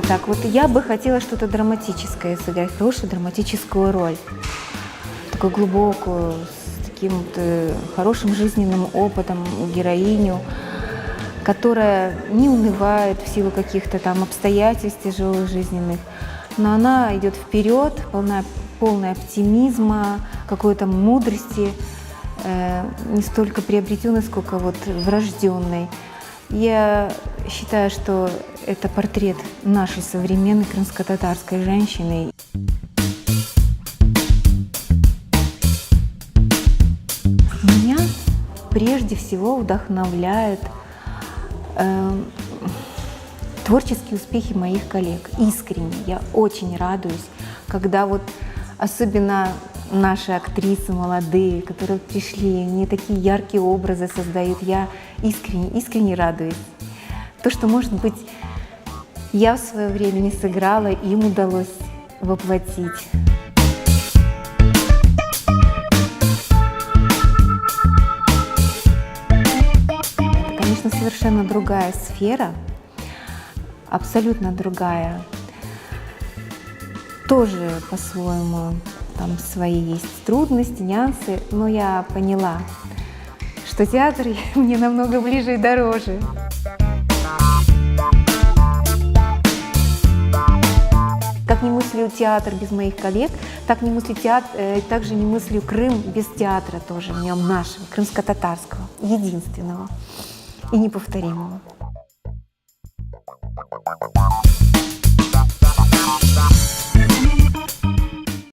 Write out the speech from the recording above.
Так, вот я бы хотела что-то драматическое сыграть, хорошую драматическую роль, такую глубокую, с таким вот, хорошим жизненным опытом героиню, которая не унывает в силу каких-то там обстоятельств тяжелых жизненных, но она идет вперед, полная оптимизма, какой-то мудрости, не столько приобретенной, сколько вот врожденной. Я считаю, что это портрет нашей современной крымско-татарской женщины. Меня прежде всего вдохновляют творческие успехи моих коллег. Искренне, я очень радуюсь, когда вот особенно наши актрисы молодые, которые пришли, они такие яркие образы создают. Я искренне радуюсь. То, что, может быть, я в свое время не сыграла, им удалось воплотить. Это, конечно, совершенно другая сфера, абсолютно другая. Тоже по-своему там свои есть трудности, нюансы, но я поняла, что театр мне намного ближе и дороже. Как не мыслю театр без моих коллег, так не мыслю также не мыслю Крым без театра тоже, в нем нашего, крымско-татарского, единственного и неповторимого.